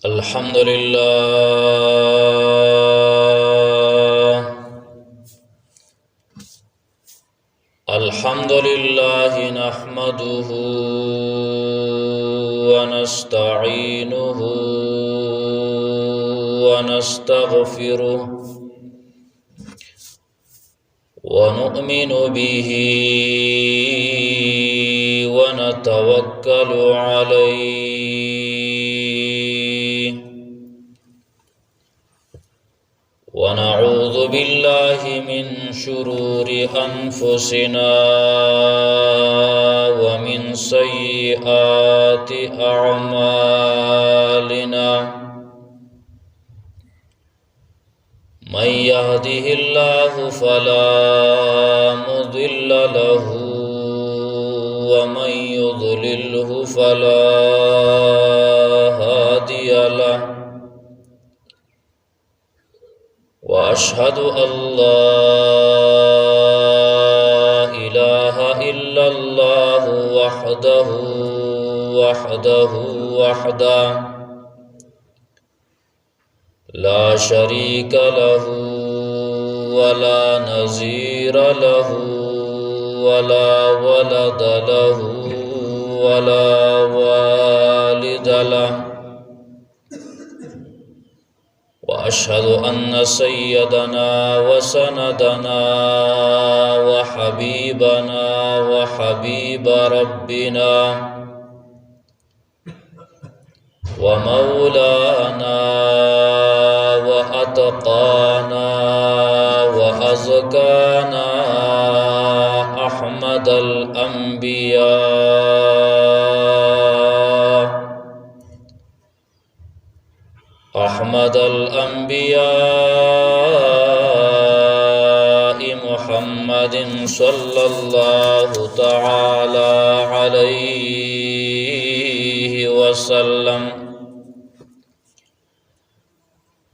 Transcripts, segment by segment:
الحمد لله نحمده ونستعينه ونستغفره ونؤمن به ونتوكل عليه ونعوذ بالله من شرور أنفسنا ومن سيئات أعمالنا من يهده الله فلا مضل له ومن يضلله فلا هادي له وأشهد أن لا إله إلا الله وحده لا شريك له ولا نظير له ولا ولد له ولا والد له وأشهد أن سيدنا وسندنا وحبيبنا وحبيب ربنا ومولانا وأتقانا وأزكانا أحمد الأنبياء محمد صلى الله تعالى عليه وسلم.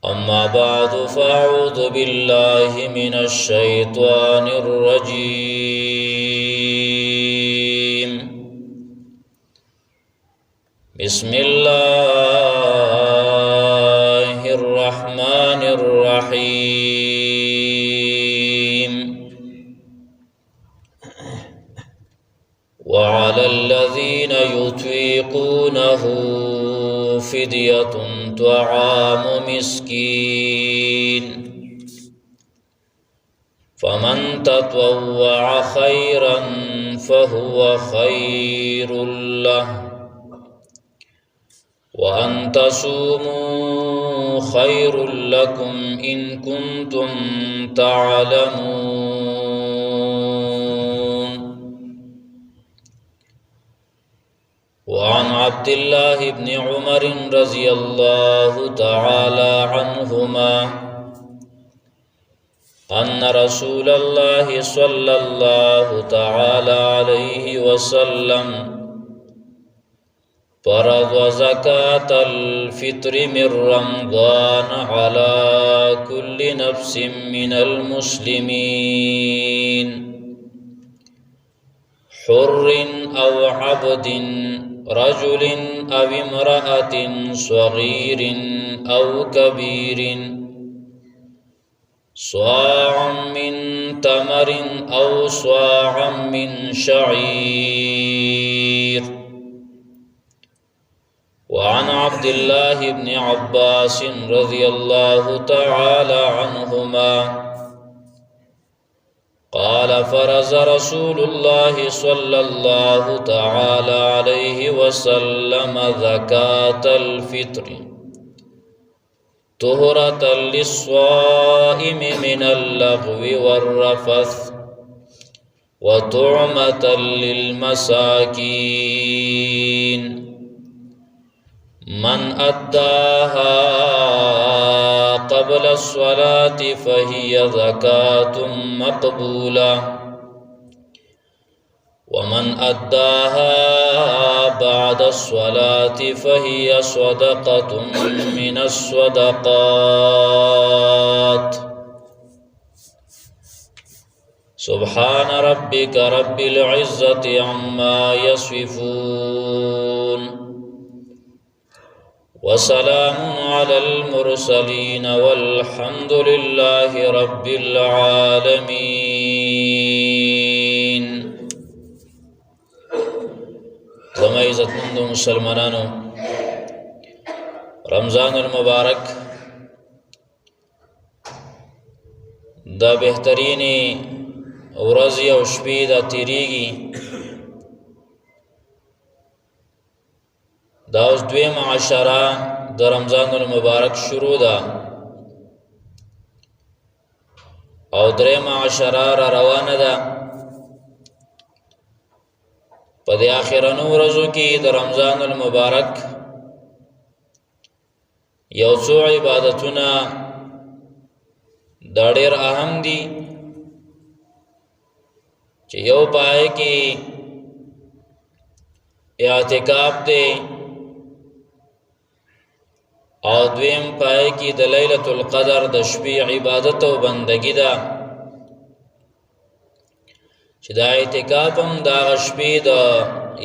أما بعد فأعوذ بالله من الشيطان الرجيم. بسم الله الرحمن الرحيم. وعلى الذين يطيقونه فدية طعام مسكين فمن تطوع خيرا فهو خير له وأن تصوموا خير لكم إن كنتم تعلمون. وعن عبد الله بن عمر رضي الله تعالى عنهما أن رسول الله صلى الله تعالى عليه وسلم فرض زكاة الفطر من رمضان على كل نفس من المسلمين حر أو عبد رجل أو امرأة صغير أو كبير صاعا من تمر أو صاعا من شعير. وعن عبد الله بن عباس رضي الله تعالى عنهما قال فرض رسول الله صلى الله تعالى عليه وسلم زكاة الفطر طهرة للصائم من اللغو والرفث وطعمة للمساكين من أداها قبل الصلاة فهي زكاة مقبولة ومن أداها بعد الصلاة فهي صدقة من الصدقات. سبحان ربك رب العزة عما يصفون وسلام على المرسلين والحمد لله رب العالمين. زما عزتمند مسلمانانو، رمضان المبارک دا بهترینی ورځې او شپې دا تیریږي. دا اوس دویمه عشره د رمضان المبارک شروع ده او دریمه عشره را روانه ده. په دې اخرنو ورځو کې د رمضان المبارک یو څو عبادتونه دا ډېر اهم دي چې یو پای کې اعتکاف دی او دویم پای کې د لیلۃ القدر د شپې عبادت او بندګی ده چې دا اعتکاف هم د شپې د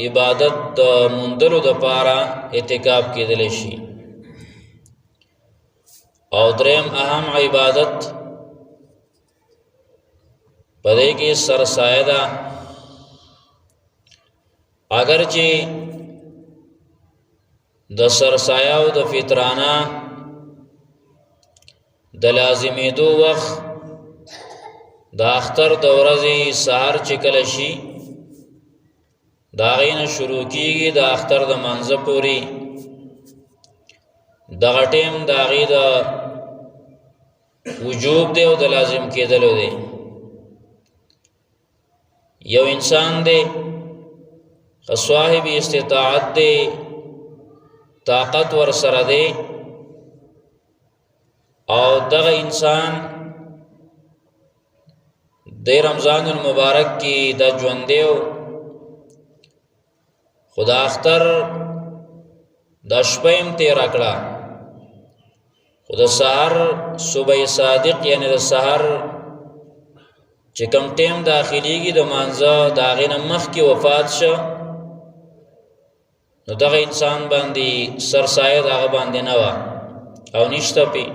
عبادت د موندلو لپاره اعتکاف کېدل شي. او دریم اهم عبادت پدې کې سرسایه ده. اگر چې د سرسایه او د فطرانه د لازمېدو وخت د اختر د ورځې سهار چې کله شي د هغې نه شروع کېږي د اختر د مانځه پورې، دغه ټیم د هغې د وجوب دی او د لازم کېدلو دی. یو انسان دی صاحب استطاعت دی، طاقت ور سره دی او دغه انسان د رمضان المبارک کې د ژوند دیو خدا اختر د شپې هم تیر کړه، خدا سحر صبح صادق یعنی د سحر چې کوم ټیم داخليږي د مانځه د هغې نه مخکې وفات شو، نو دغه انسان باندې سرسایه د هغه باندې نه وه او نشته پې.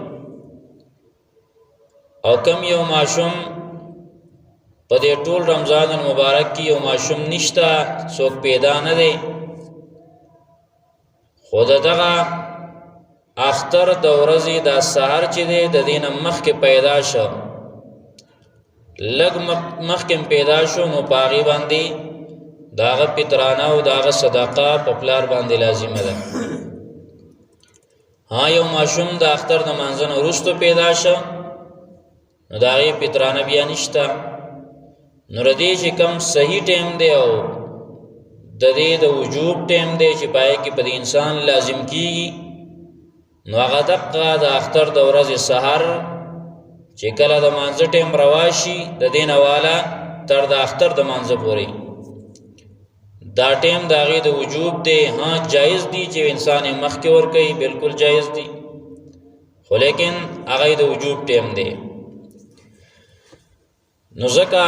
او کم یو ماشوم په دې ټول رمضان المبارک کې یو ماشوم نشته، څوک پیدا نه دی، خو دغه اختر د ورځې دا سحر چې دی د دې نه مخکې پیدا شو، لږ مخکې پیدا شو، نو په هغې باندې داغه پترانه او داغه صدقه په پلار باندې لازمه ده. ها یو ماشوم د اختر د مانځه نه وروسته پیدا شو، نو د هغې پترانه بیا نشته. نو د دې چې کوم صحیح ټیم دی او د دې د وجوب ټیم دی چې پای کې په انسان لازم کیږي، نو هغه دقه د اختر د ورځې سحر چې کله د مانځه ټیم رواشي د دې نه والا تر د اختر د مانځه پورې دا ټیم د هغې د وجوب دی. ها جایز دی چې انسان یې مخکې ورکوي، بالکل جایز دی، خو لیکن هغه د وجوب ټیم دی. نو ځکه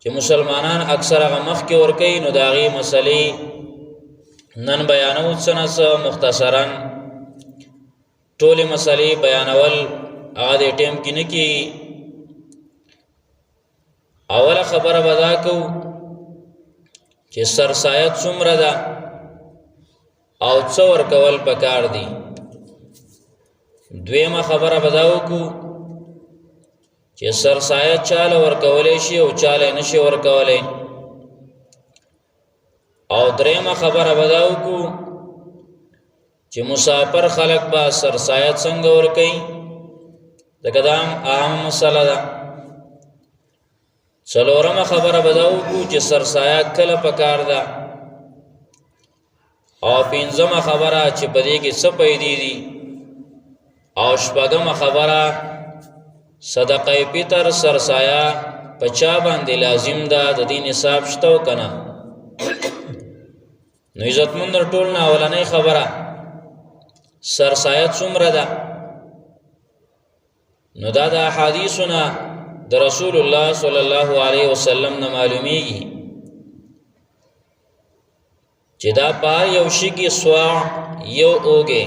چې مسلمانان اکثر هغه مخکې ورکوي، نو د هغې مسلې نن بیانو څه نه څه مختصرا ټولې مسلې بیانول هغه د ټیم کې نه کېږي. اوله خبره به دا کوو چې سرسایه څومره ده او څه ورکول پکار دي. دویمه خبره به دا وکړو چې سرسایه چاله ورکولی شي او چاله نشي ورکولی. او دریمه خبره به دا وکړو چې مسافر خلک به سرسایه څنګه ورکوي، ځکه دا هم اهم مسله ده. څلورمه خبره به دا وکړو چې سرسایه کله پکار ده. او پنځمه خبره چې په دې کې څه پیدې دي. او شپږمه خبره صدقه فطر سرسایه په چا باندې لازم ده، د دې نصاب شته او که نه. نو عزتمند ټول نه اولنۍ خبره سرسایه څومره ده. نو دا د احادیثونه د رسول الله صلی الله علیه وسلم نه معلومیږي چې دا پار یو شي کې سوا یو اوګه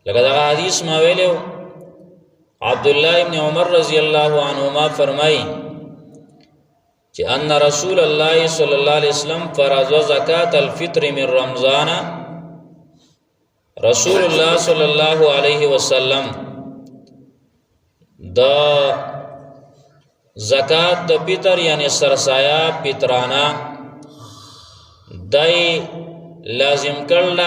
لکه دا حدیث ما ویلو عبد الله ابن عمر رضی الله عنهما فرمایي چې ان رسول الله صلی الله علیه وسلم فرض زکات الفطر من رمضان رسول الله صلی الله علیه وسلم دا زکات د فطر یعنی سرسایا فطرانه دای لازم کړل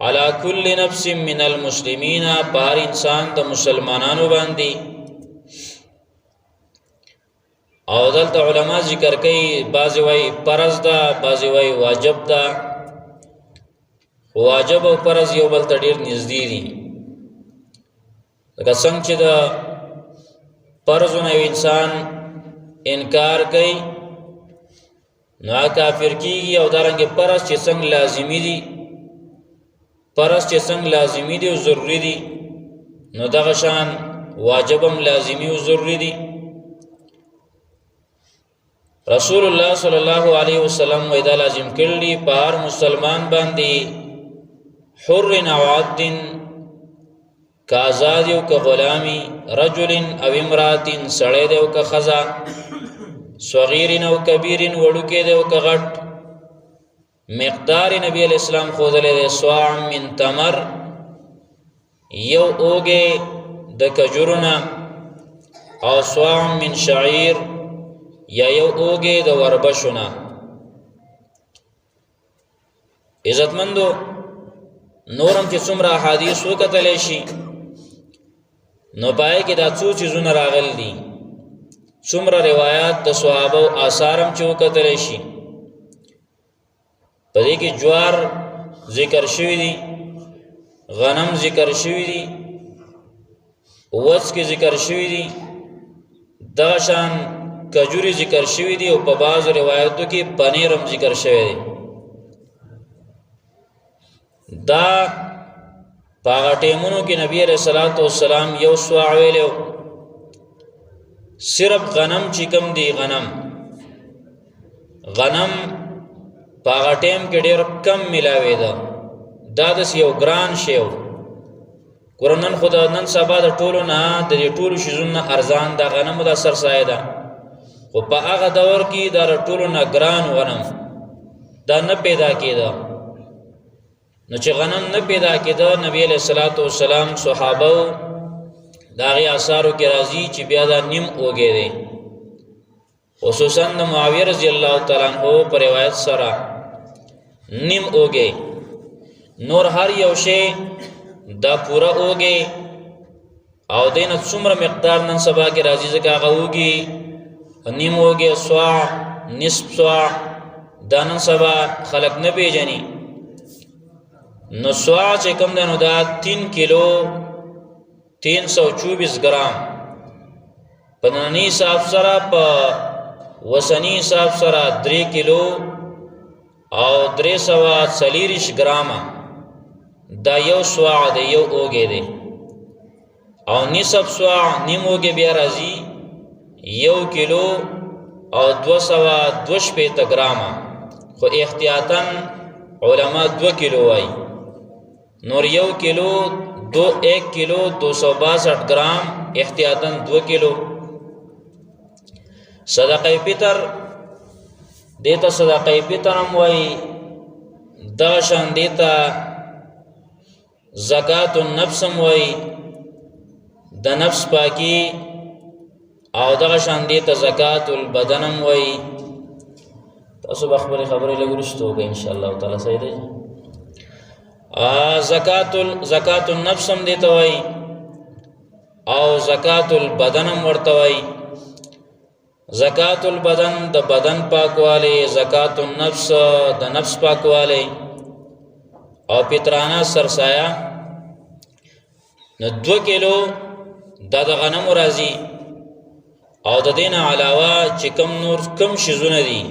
علی کل نفس من المسلمین بار انسان د مسلمانانو باندې او دلته علما ذکر کوي بعضی وای فرض ده بعضی وای واجب ده واجب او فرض یو بل ته ډیر نږدې دي لکه څنګه چې د فرضونه انسان انکار کوي نو کافر کیږي او دارنګه فرض چې څنګه لازمی دي فرض چې څنګه لازمی دي او ضروری دي نو دغه شان واجبم لازمی او ضروری دي رسول الله صلی الله علیه وسلم ویدا لازم کړلی په هر مسلمان باندې حر او عبد کازاد یو که غلامی رجل او امرات سړی دی او که خزا صغیر او کبیر وړوکی دی او که غټ مقدار نبی علیہ السلام خودلې دی صاع من تمر یو اوګه د کجورنا او صاع من شعیر یا یو اوګه د وربشنا عزتمندو نورم چې څومره حدیث وکتلې شي نو پای کې دا څو چیزونه راغل دي څومره روایت د صحابه او آثارم چې وکتلې شي پدې کې جوار ذکر شوی دي غنم ذکر شوی دي وڅ کې ذکر شوی دي داشان کجوري ذکر شوی دي او په بعض روایتو کې پنیرم ذکر شوی دي دا پاغه ټیمونو کې نبی رسول الله والسلام یو سوا ویلو صرف غنم چې کم دی غنم پاغه ټیم کې ډېر کم ملاوي دا د یو ګران شیو قرآن خدا نن سبا د ټولو نه د ټولو شیزونو ارزان د غنم د سرسایه ده خو په هغه دور کې د ټولو نه ګران غنم دا نه پیدا کېده نو چې غنم نه پیدا کېده نبی علیہ الصلوۃ والسلام صحابه داغي آثارو کې راځي چې بیا دا نیم اوګې دي خصوصا د معاویه رضی الله تعالی عنہ پر روایت سره نیم اوګې نور هر یو شی دا پورا اوګې او دینه څومره مقدار نن سبا کې راځي ځکه هغه اوګې نیم اوګې صاع نصف صاع دا نن سبا خلق نه پیژني نو صاع چې کوم ده نو دا 3 کیلو 324 ګرام په نننی حساب سره په وسنی حساب سره 3 کیلو او 340 ګرام دا یو صاع دی یو اوګې دی او نصف صاع نیم اوګې بیا راځي 1 کیلو او 220 ګرام خو احتیاطاً علما 2 کیلو وای نور 1 کیلو 1 کیلو 262 ګرام احتیاطاً 2 کیلو صدقه فطر دیتا صدقه فطر هم وای دا شان دیتا زکات النفس هم وای د نفس پاکی او دا شان دیتا زکات البدن هم وای تاسو بخبری خبرې لګورشتو به ان شاء الله تعالی صحیح دی زکات النفس هم دیتا وای او زکات البدن هم ورته وای زکات البدن د بدن پاکواله زکات النفس د نفس پاکواله او پترانه سرسایا نو 2 کیلو د غنم راځي او د دینه علاوه چې کم نور کم شیزونه دي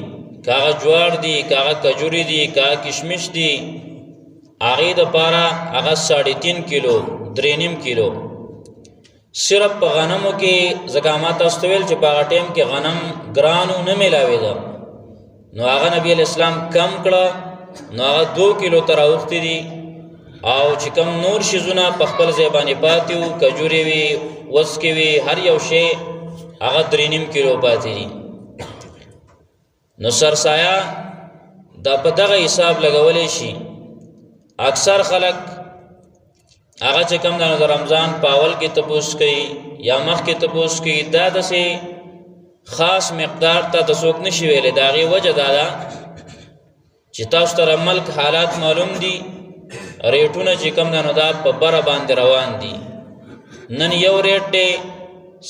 کاغه جوار دي کاغه کجوري دي کاغه کشمش دي هغه د پاره هغه 3.5 کیلو 3.5 کیلو صرف په غنمو کې زکامات استویل چې په ټیم کې غنم ګرانو نه ملاوي دا نو هغه نبی علیہ السلام کم کړه، نو هغه 2 کیلو تر اوختي دي، او چې کم نور شیزونه په خپل ځای باندې پاتې وو، کجورې وي، وسکې وي، هر یو شی هغه 3.5 کیلو پاتې دي. نو سرسایه دا په دغه حساب لګولی شي. اکثر خلک هغه چې کم د رمضان په اول کې تپوس کوي یا مخکې تپوس کوي، دا داسې خاص مقدار ته څوک نشي ویلی. د هغې وجه دا ده چې تاسو ته ملک حالات معلوم دي، ریټونه چې کم نو دا په بره باندې روان دي. نن یو ریټ دی،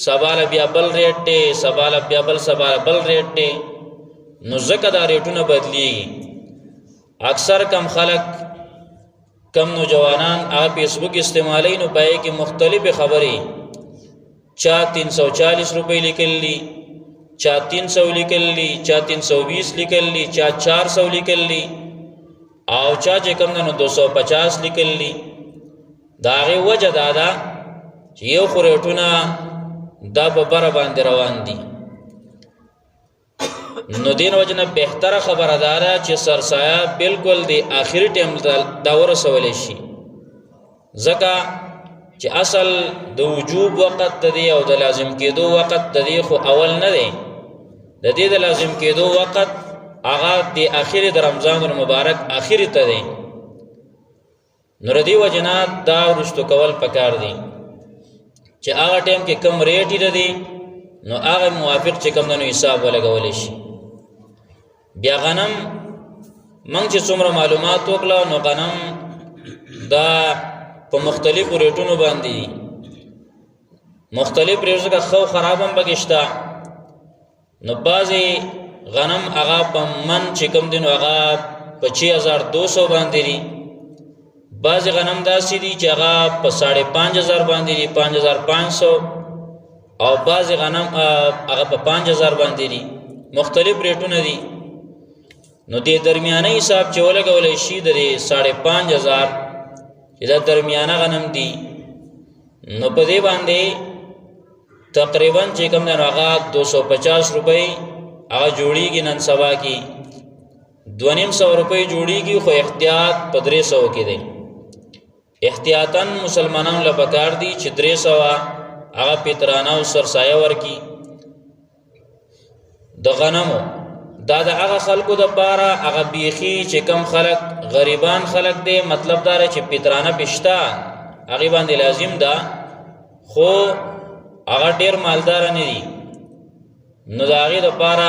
سباله بیا بل ریټ دی، سباله بیا بل سباله بل ریټ دی. نو ځکه دا ریټونه بدلیږي. اکثر کم خلک، کم نوجوانان هغه فیسبوک استعمالی، نو پای کې مختلفې خبرې، چا 340 روپۍ لیکلی، چا 300 لیکلی، چا 320 لیکلی، چا 400 لیکلی، او چا چې کم نو 250 لیکلی. دا هغې وجه دا ده چې یو خو ریټونه دا په بره باندې روان دي. نو دین وجه نه بهتره خبره دا ده چې سرسایه بالکل د آخري ټیم دا ورسولی شي، ځکه چې اصل د وجوب وقت د دی او د لازم کېدو وقت د دی خو اول نه دی. د دې د لازم کېدو وقت هغه د آخري د رمضان المبارک آخري ته دی. نو د دې وجه نه دا وروستو کول پکار دی چې هغه ټیم کې کم ریټ یې دی، نو هغه موافق چې کم نو حساب ولګولی شي. بیا غنم موږ چې څومره معلومات وکړه، نو غنم دا په مختلفو ریټونو باندې مختلف ریټ څخه خو خراب هم پکې شته. نو بعضې غنم هغه په من چې کوم دی نو هغه په 6200 باندې دي، بعضې غنم داسې دي چې هغه په 5500 باندې دي، 5500، او بعضې غنم هغه په 5000 باندې دي. مختلف ریټونه دي. نو دې درمیانه حساب چې ولګولی شي د 5500 چې دا درمیانه غنم دي، نو په دې باندې تقریبا چې کوم دی نو هغه 250 روپۍ هغه جوړیږي. نن سبا کې 250 روپۍ جوړیږي، خو احتیاط په 300 کې دی. احتیاطاً مسلمانانو له پکار دي چې 300 هغه فطرانه او سرسایه ورکي د غنمو. دا د هغه خلکو دپاره هغه بیخي چې کم خلک غریبان خلک دی، مطلب دا چې فطرانه پشته هغې باندې لازم ده، خو هغه ډېر مالداره نه دي. نو د هغې دپاره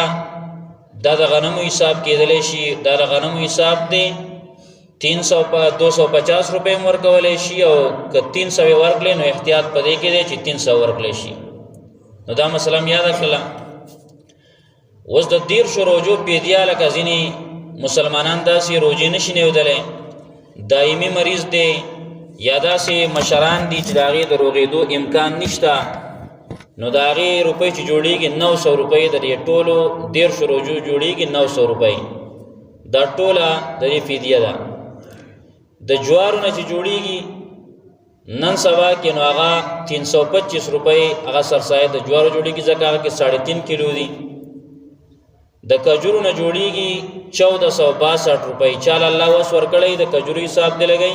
دا د غنمو حساب کېدلی شي. دا د غنمو حساب دی 250 روپۍ هم ورکولی شي، او که 300 یې ورکړلی نو احتیاط په دې کې دی چې 300 ورکړلی شي. نو دا مسله م یاده کړله. اوس د 13 روژو پیدیا لکه ځینې مسلمانان داسې روژې نشي نیودلی، دایمي مریض دی یا داسې مشران دي چې د هغې د روغېدو امکان نشته، نو د هغې روپۍ چې جوړېږي 900 روپۍ د دې ټولو 13 روژو جوړېږي 900 روپۍ. دا ټوله د دې فدیه ده. د جوارو نه چې جوړېږي نن سبا کې نو هغه 325 روپۍ هغه سرسایه د جوارو جوړېږي، ځکه هغه کې 3.5 کیلو دي. د کجورو نه جوړېږي 1462 روپۍ. چاله الله وس ورکړی د کجورو حساب دی لګئ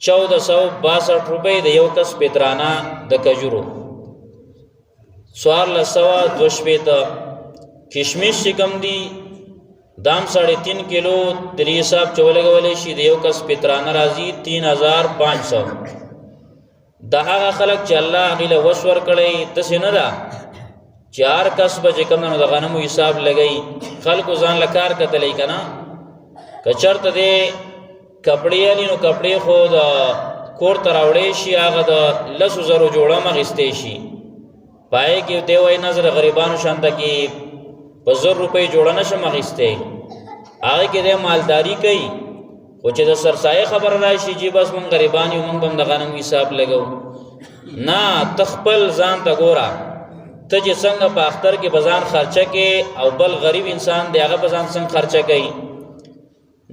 1462 روپۍ د یو کس فطرانه د کجورو. 1422 کشمش چې کم دي دام 3.5 کیلو د دې حساب چې ولګولی شي د یو کس فطرانه راځي 3500. د هغه خلک چې الله هغې له وس ورکړی داسې نه ده چې هر کس به چې کوم د غنمو حساب لګئ. خلکو ځان له کار کتلی که نه، که چېرته دی کپړې الي نو کپړې خو د کور ته راوړی شي، هغه د 10,000 جوړه هم اخیستی شي. پای کې دی وایي نه زه د غریبانو شانته کې په 1000 روپۍ جوړه نشم اخیستی. هغې کې دی مالداري کوي، خو چې د سرسایه خبره راشي چې بس مونږ غریبان یو مونږ به هم د غنمو حساب لګو. نه، ته خپل ځان ته ګوره، ته چې څنګه په اختر کې به ځان خرچه کې او بل غریب انسان دی هغه به ځان څنګه خرچه کوي.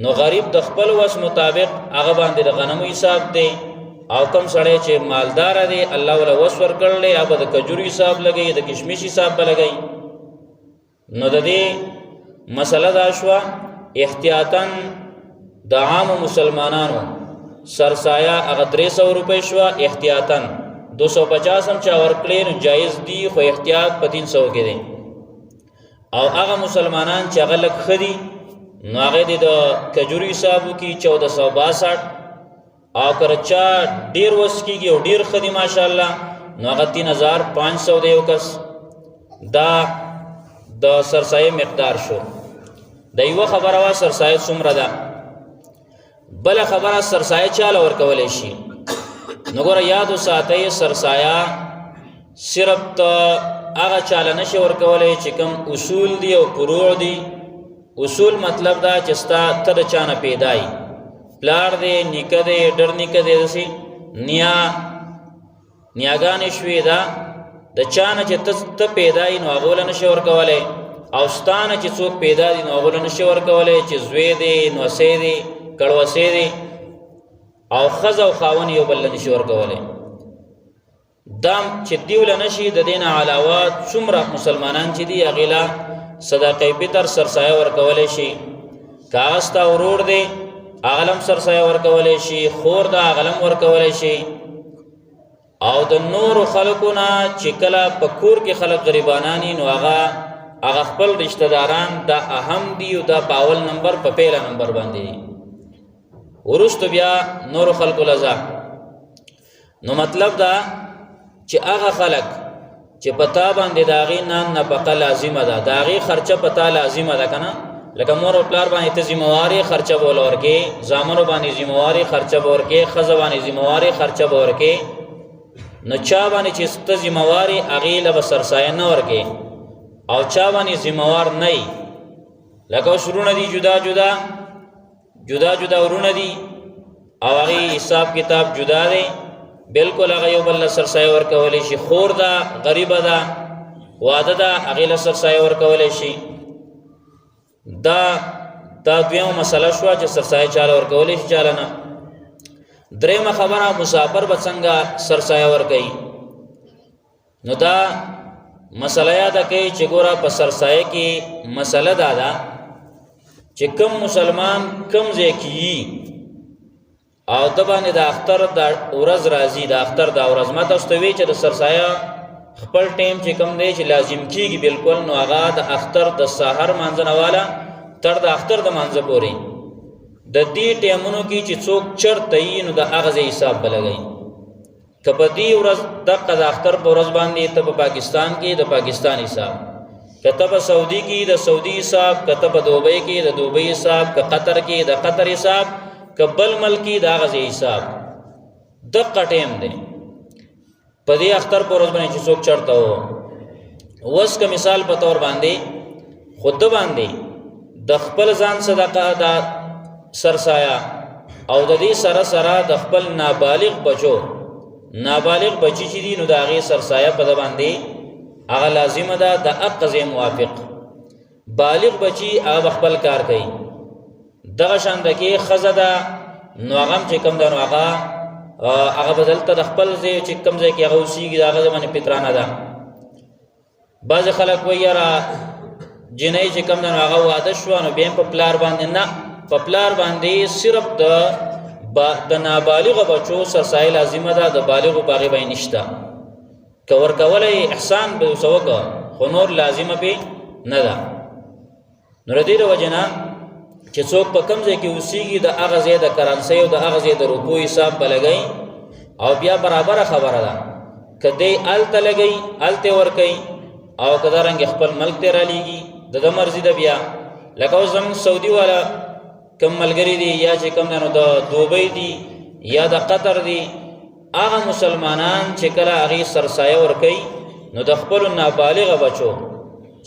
نو غریب د خپل وس مطابق هغه باندې د غنمو حساب دی، او کم سړی چې مالدار دی الله ولا وس ورکړلی هغه به د کجورو حساب لګوي، د کشمش حساب به لګوي. نو د دې مسله دا شوه احتیاطاً د عام مسلمانانو سرسایه هغه 300 روپۍ شوه احتیاطاً 250 هم چا ورکړی نو جایز دی خو احتیاط په 300 کې دی او هغه مسلمانان چې هغه لږ ښه دي نو هغه د کجوري حساب وکړي 1462 او که چا ډیر وس کېږي او ډیر ښه دي ماشاءالله نو هغه 3500 دی یو کس دا د سرسایه مقدار شو د یوه خبره وه سرسایه څومره ده بله خبره سرسایه چاله ورکولی شي نو ګوره یاد وساتئ سرسایه صرف ته هغه چاله نشي ورکولی چې کوم اصول دي او فروع دي اصول مطلب دا چې ستا ته د چا نه پیدا یي پلار دی نیکه دی ډر نیکه دی داسې نیاګانې شوې ده د چا نه چې ته پیدا یي نو هغه له نشي ورکولی او ستا نه چې څوک پیدا دي نو هغه له نشي ورکولی چې زوی دی نوسی دی کړوسی دی او ښځه او خاوند یو بل له نشي ورکولی دا چې دیو له نشي د دې نه علاوه څومره مسلمانان چې دي هغې له صدقه فطر سرسایه ورکولی شي که هغه ستا ورور دی هغه له هم سرسایه ورکولی شي خور ده هغه له هم ورکولی شي او د نورو خلکو نه چې کله په کور کې خلک غریبانان نو هغه خپل رشته داران دا اهم دي او دا په اول نمبر په پیله نمبر باندې دي وروسته بیا نورو خلکو لزا نو مطلب دا چې هغه خلک چې پتا باندې د هغې نان نفقه لازمه ده د هغې خرچه پتا لازمه ده که نه لکه مور او پلار باندې ته ذمهوارې خرچه به وله ورکې زامنو باندې ذمهوارې خرچه به ورکې ښځه باندې ذمهوارې خرچه به ورکې نو چا باندې چې ته ذمهوارې هغې له به سرسایه نه ورکې او چا باندې ذمهوار نه یي لکه اوس ورونه دي جدا جدا ورونه دي او هغې حساب کتاب جدا دی بلکل هغه یو بل له سرسایه ورکولی شي خور ده غریبه ده واده ده هغې له سرسایه ورکولی شي دا دویمه مسله شوه چې سرسایه چاله ورکولی شي چاله نه درېیمه خبره مسافر به څنګه سرسایه ورکوي نو دا مسله یاده کوي چې ګوره په سرسایه کې مسله دا ده چې کم مسلمان کم ځای کې یي او د باندې د اختر د ورځ راځي د اختر د ورځ ما تاسو ته وی چې د سرسایه خپل ټیم چې کم دی چې لازم کیږي بالکل نو هغه د اختر د سحر مانځه نه والا تر د اختر د مانځه پورې د دې ټیمونو کې چې څوک چرته یي نو د هغه ځای حساب به لګوي که په دې ورځ دقه د اختر په ورځ باندې ته په پاکستان کې د پاکستان حساب که ته په سعودي کې د سعودي حساب که ته په دوبۍ کې د دوبۍ حساب که قطر کې د قطر حساب که بل ملکی د هغه ځای حساب دقه ټیم دی په دې اختر په ورځ باندې چې څوک چړته و اوس که مثال په طور باندې خود باندې د خپل ځان صدقه د سرسایه او د دې سره سره د خپل نابالغ بچی چې دي نو د هغې سرسایه په ده باندې هغه لازمه ده د حق ځای موافق بالغ بچی هغه خپل کار کوي دغه شانده کې ښځه ده نو هغه هم چې کوم ده نو هغه به دلته د خپل ځای چې کوم ځای کې هغه اوسېږي د هغه ځای باندې فطرانه ده بعضې خلک وایي یاره جنۍ چې کوم ده نو هغه واده شوه نو بیا په پلار باندې نه په پلار باندې صرف د نابالغه بچو سرسایه لازمه ده د بالغو په هغې باندې نشته که ورکولی احسان به ورسه وکړه خو نور لازمه پې نه ده نو د دې د وجې نه چې څوک په کوم ځای کې اوسېږي د هغه ځای د کرنسۍ او د هغه ځای د روپو حساب به لګوي او بیا برابره خبره ده که دی هلته لګوي هلته ورکوي او که دارنګې خپل ملک ته رالیږي د ده مرضي ده بیا لکه اوس زموږ سعودي والا کم ملګري دي یا چې کوم دی نو د دوبۍ دي یا د قطر دي هغه مسلمانان چې کله هغې سرسایه ورکوي نو د خپلو نابالغه بچو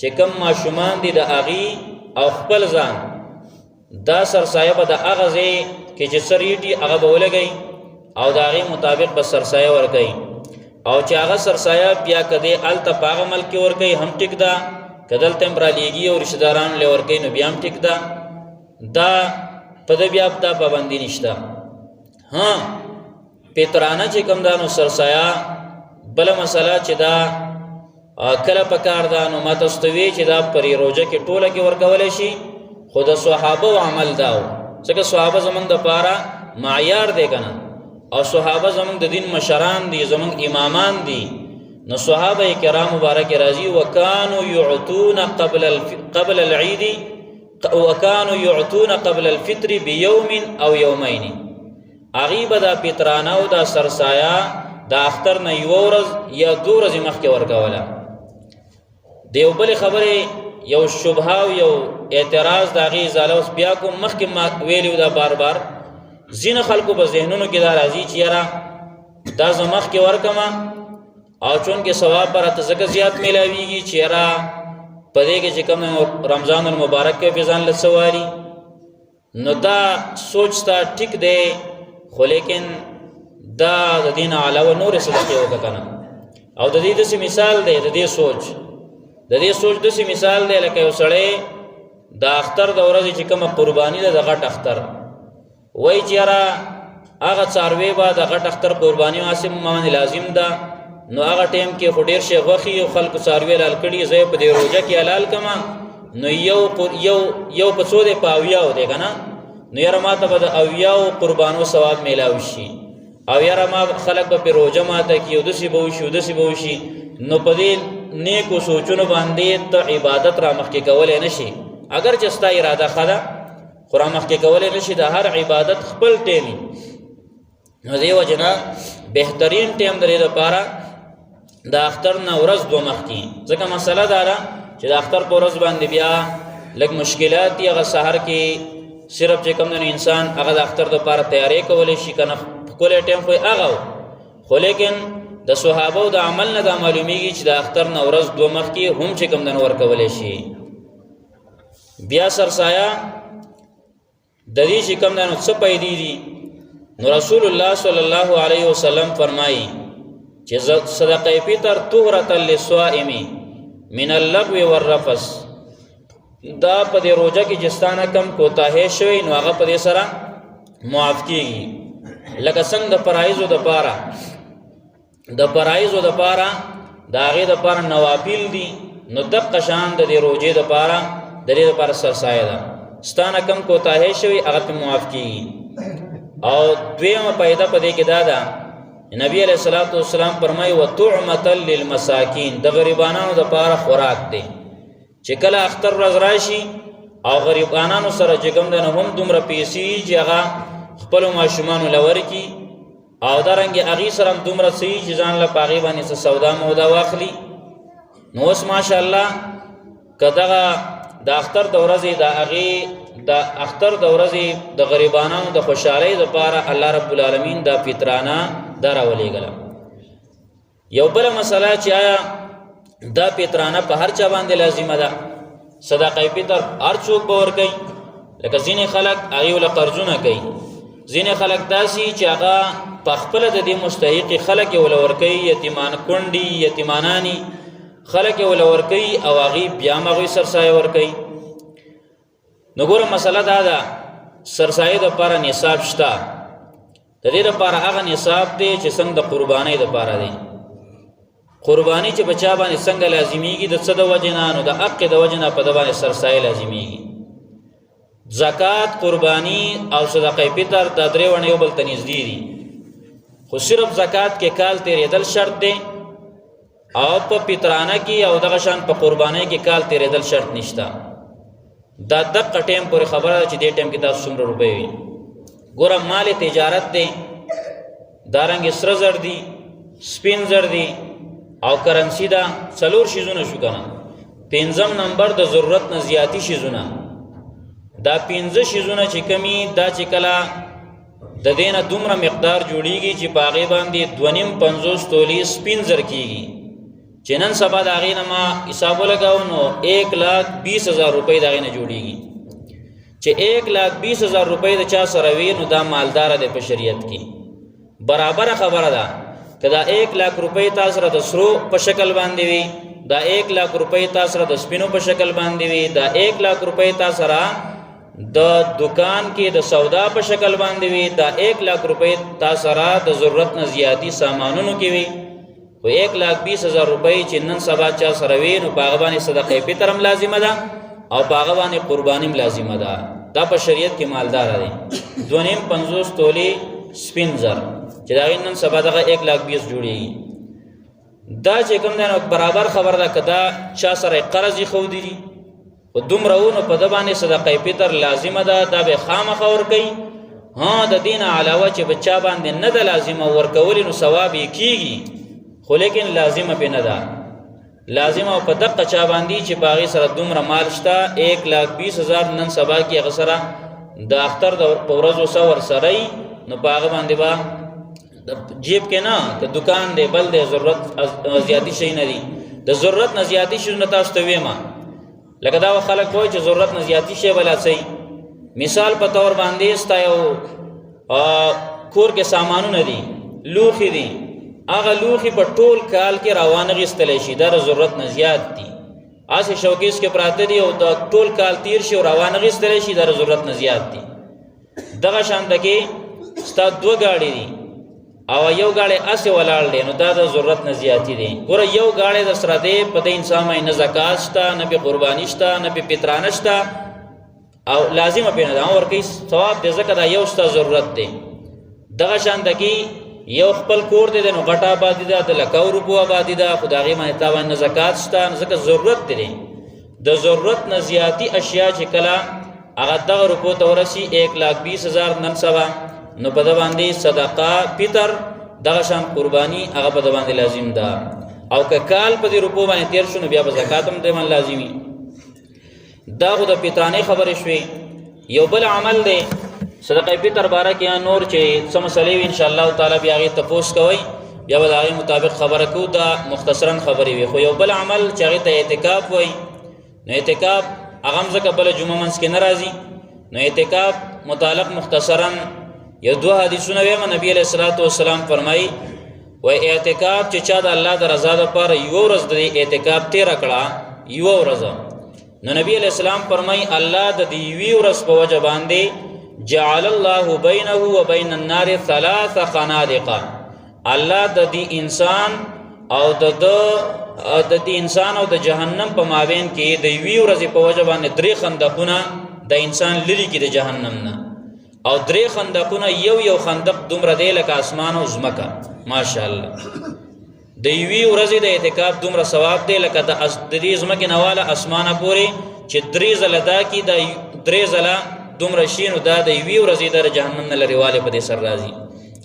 چې کوم ماشومان دي د هغې او خپل ځان دا سرسایه به د هغه ځای کې چې څه ریټي هغه به ولګوي او د هغې مطابق به سرسایه ورکوي او چې هغه سرسایه بیا که دی هلته په هغه ملک کې ورکوي هم ټیک ده که دلته هم رالیږي او رشتهدارانو له ورکوي نو بیا هم ټیک ده دا په ده بیا دا پابندي نشته ها فطرانه چې کوم ده نو سرسایه بله مسله چې دا کله پکار ده نو ما تاسو ته وی چې دا پرې روزه کې ټوله کې ورکولی شي، خو د صحابه عمل دا و ځکه صحابه زمونږ دپاره معیار دی که نه، او صحابه زمونږ د دین مشران دي، زمونږ امامان دي. نو صحابه کرام مبارک راضي وکانو يعطون قبل العيد وکانو يعطون قبل الفطر بيوم او يومين. اغیبه دا پترانه او دا سرسایا دا اختر نه یو ورځ یا دو ورځې مخکې ورکوله. دیو بل خبره یو شبهه او یو اعتراض دا غي زاله اوس بیا کوم مخکې ما ویلو دا بار بار ځینې خلکو په ذهنونو کې دا راځي چې یاره دا زه مخکې ورکمه او چون کې ثواب به راته ځکه زیات میلاویږي چې یاره په دې کې چې کوم رمضان المبارک کې په ځان له سواري. نو دا سوچ ستا ټیک دی، خو لیکن دا د دین علاوه نور صدقې وکړه که نه. او د دې داسې مثال دی، د دې سوچ داسې مثال دی لکه یو سړی د اختر د ورځې چې کومه قرباني ده د غټ اختر وایي چې یاره هغه څاروی به د غټ اختر قرباني واسم باندې لازم ده، نو هغه ټیم کې خو ډېر شی غوښې او خلکو څاروي حلال کړي، زه په دې روژه کې حلال کړم نو یو په څو دی په اویاو دی که نه، نو یاره ما ته به د اویاو قربانو ثواب میلاو شي، او یاره ما خلک به پې روژه ماته کړي او داسې به وشي. نو په دې نیکو سوچونو باندې ته عبادت را مخکې کولی نه شي، اگر چې ستا اراده ښه ده خو را مخکې کولی نه شي. د هر عبادت خپل ټیم وي، نو دې وجې نه بهترین ټیم د دې دپاره د اختر نه ورځ دوه مخکې، ځکه مسله دا ده چې د اختر په ورځ باندې بیا لږ مشکلات دي. هغه سحر کې صرف چې کوم دی انسان هغه د اختر دپاره تیاری کولی شي که نه، ښکلی ټیم خو یې هغه و، خو لیکن د صحابو د عمل نه دا معلومیږي چې د اختر نه ورځ دوه مخکې هم چې کوم دی ورکولی شي. بیا سرسایه د دې چې کوم دی نو څه پیدې دي، نو رسول الله صلی الله علیه وسلم فرمایي چې صدقه فطر طهرة للصائم من اللغو والرفث. دا په دې روزه کې جستانه کم کوتاهی شوی نو هغه په دې سره معاف کیږي، لکه څنګه د فرایضو د پاره د هغې د پاره نوافل دي، نو دقه شان د دې روژې د پاره د دې د پاره سرسایه ده، ستانه کم کوتاهی شوی هغه پې معاف کیږي. او دویمه پیدا په دې کې دا ده نبی علیہ الصلوۃ والسلام فرمایي وطعمة للمساکین، د غریبانو د پاره خوراک دی چې کله اختر ورځ راشي او غریبانو سره چې کوم دی نو هم دومره پیسې چې هغه خپلو ماشومانو له ورکړي او دارنګې هغې سره هم دومره څه چې ځان له په هغې باندې څه سودا مودا واخلي. نو اوس ماشاءالله که دغه د اختر د ورځې د هغې د اختر د ورځې د غریبانو د خوشحالۍ دپاره الله رب العالمین دا فطرانه دا راولېږله. یو بله مسله چې آیا دا فطرانه په هر چا باندې لازمه ده؟ صدقه فطر هر څوک به ورکوي، لکه ځینې خلک هغې له قرضونه کوي، ځینې خلک داسې چې هغه په خپله د دې مستحقي خلک یې وله ورکوي، یتیمان کونډي یتیماناني خلک یې وله ورکوي او هغې بیا هم هغوی سرسایه ورکوي. نو ګوره مسله دا ده سرسایې دپاره نصاب شته، د دې دپاره هغه نصاب دی چې څنګه د قربانۍ دپاره دی. قرباني چې په چا باندې څنګه لازمیږي د څه د وجې نه، نو د حق د وجې نه په ده باندې سرسایه لازمیږي. زکات، قربانی او صدقه فطر دا درې ونه یو بل ته نږدې دي، خو صرف زکات کې کال تیرېدل شرط دی او په فطرانه کې او دغه شان په قربانۍ کې کال تیرېدل شرط نشته. دا دقه ټیم پورې خبره ده چې دې ټیم کې تاسو څومره روپۍ وي. ګوره مال تجارت دی، دارنګې سره زر دي، سپین زر دي او کرنسی ده، څلور شیزونه شو که نه. پنځم نمبر د ضرورت نه زیاتی شیزونه، دا پنځه شیزونه چې کمی دا چې کله د دې نه دومره مقدار جوړیږي چې په هغې باندې 2.5-50 تولې سپین زر کېږي، چې نن سبا د هغې نه ما حساب ولګاو نو 1,20,000 روپۍ د هغې نه جوړیږي. چې 1,20,000 روپۍ د چا سره وي نو دا مالداره دی په شریعت کې. برابره خبره ده که دا 1,00,000 روپۍ تا سره د سرو په شکل باندې وي، دا 1,00,000 روپۍ تا سره د سپینو په شکل باندې وي، دا 1,00,000 روپۍ تا سره د دکان کې د سودا په شکل باندې وي، دا 1,00,000 روپۍ تا سره د ضرورت نه زیاتی سامانونو کې وي، خو 1,20,000 روپۍ چې نن سبا چا سره وي نو په هغه باندې صدقه فطر هم لازمه ده او په هغه باندې قرباني هم لازمه ده. دا په شریعت کې مالدار دی. 2.50 تولې سپین زر چې دا نن سبا دغه 1,20,000 جوړیږي. دا چې کوم دی نو برابر خبر ده که دا چا سره قرض یې ښودي دي خو دومره و نو په ده باندې صدقه فطر لازمه ده، دا به خامخا ورکوي. د دې نه علاوه چې به چا باندې نه ده لازمه ورکولې نو ثواب یې کېږي خو لیکن لازمه پې نه ده. لازمه او په دقه چا باندې چې په هغې سره دومره مال شته 1,20,000 نن سبا کې هغه سره د اختر په ورځو څه ورسره یي نو په هغه باندې به جیب کې نه که دکان دی بل دی ضرورت زیاتي شی نه دي. د ضرورت نه زیاتي شیونه تاسو ته ویمه لکه دا خلک وایي چې ضرورت نه زیاتي شی به لا څه مثال په طور باندې ستا یو کور کې سامانونه دي لوښي دي هغه لوښي په ټول کال کې راوانغېستلی شي دا د ضرورت نه زیات دي. هسې شوکیس کې پراته دي او د ټول کال تیر شي او راوانغېستلی شي دا د ضرورت نه زیات دي. دغه شانته کې ستا 2 ګاډي دي او یو ګاډی هسې ولاړ دی نو دا د ضرورت نه زیاتي دی. ګوره یو ګاډی د سره دی په دې انسان باندې نه زکات شته نه پې قرباني شته نه پې فطرانه شته او لازمه پې نه ده ورکوي ثواب دی ځکه دا یو ستا ضرورت دی. دغه شانته کې یو خپل کور دی نو غټه آبادي ده د لکو روپو آبادي ده خو د هغې باندې تا باندې نه زکات شته ځکه ضرورت دی. د ضرورت نه زیاتي اشیا چې کله هغه دغه روپو ته ورسي 1,20,000 نن سبا نو په ده باندې صدقه فطر دغه شان قرباني هغه په ده باندې لازم ده. او که کال په دې روپو باندې تیر شو نو بیا به زکات هم دې باندې لازمي. دا خو د فطرانې خبرې شوې. یو بل عمل دی صدقه فطر باره کې یا نور چې څه مسلې وي انشاءالله تعالی بیا هغې تپوس کوئ بیا به د هغې مطابق خبره کوو. دا مختصرا خبرې وي. خو یو بل عمل چې هغې ته اعتکاف وایي نو اعتکاف هغه هم ځکه بله جمعه منځ کې نه راځي نو اعتکاف متعلق مختصرا یو 2 حدیثونه ویمه. نبی علیه الصلاة والسلام فرمایي وایي اعتکاف چې چا د الله د رضا دپاره یوه ورځ د اعتکاف تېره کړه یوه ورځ نو نبی علیه السلام فرمایي الله د دې یوې ورځ په وجه باندې جعل الله بینه و بین النار 3 خنادق. الله د دې انسان او د انسان او د جهنم په مابین کې د یوې ورځې په وجه باندې 3 خندقونه د انسان لري کې د جهنم نه او 3 خندقونه یو خندق دومره دی لکه اسمان او ځمکه. ماشاءالله د یوې ورځې د اعتکاف دومره ثواب دی لکه د دې ځمکې نه واله اسمانه پورې چې 3 ځله دا کې د 3 ځله دومره شي نو دا د یوې ورځې د جهنم نه لرې والی په دې سر راځي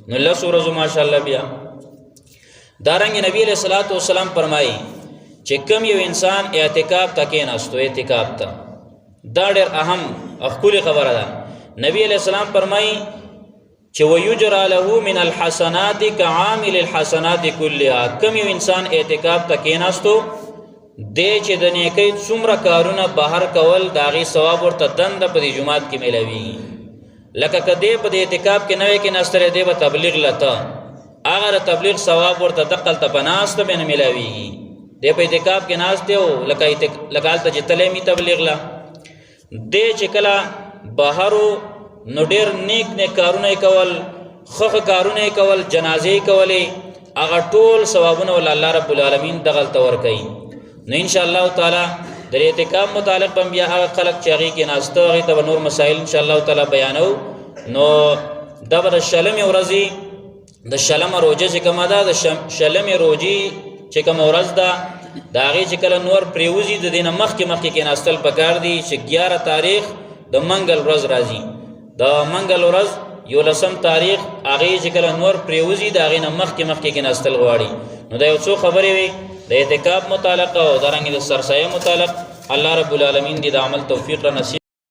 نو 10 ورځو ماشاءالله. بیا دارنګې نبی علیه الصلاة والسلام فرمایي چې کوم یو انسان اعتکاف ته کېناستو اعتکاف ته دا ډېر اهم او ښکلې خبره ده. نبی علیه السلام فرمایي چې ویجرا له من الحسنات کعامل الحسنات کلها. کوم یو انسان اعتکاف ته کېناستو دی چې د نیکۍ څومره کارونه بهر کول د هغې ثواب ورته دنده په دې جومات کې میلاویږي. لکه که دی په دې اعتکاف کې نه وی کېناستلی دی به تبلیغ لته هغه د تبلیغ ثواب ورته دقلته په ناسته به نه میلاویږي. دی په اعتکاف کې ناست دی او لکه هلته چې تلی مي تبلیغ له دی چې کله بهرو نو ډېر نیک کارونه یې کول ښه کارونه یې کول جنازې یې کولې هغه ټول ثوابونه ول الله رب العالمین دغلته ورکوي. نو انشاءالله تعالی د اعتکاف متعلق به بیا هغه خلک چې هغې کې ناسته هغې ته به نور مسایل انشاءالله تعالی بیانو. نو دا به د شلمې ورځې د شلمه روژه چې کومه ده د شلمې روژې چې کومه ورځ ده د هغې چې کله نور پرېوځي د دې نه مخکې کېناستل پکار دي چې 11 تاریخ د منګل ورځ راځي. د منګل ورځ 11 تاریخ هغې چې کله نور پرېوځي د هغې نه مخکې کېناستل غواړي. نو دا یو څو خبرې وي د اعتکاف متعلق او دارنګې د سرسایه متعلق. الله رب العالمین دې د عمل توفیق را نصیب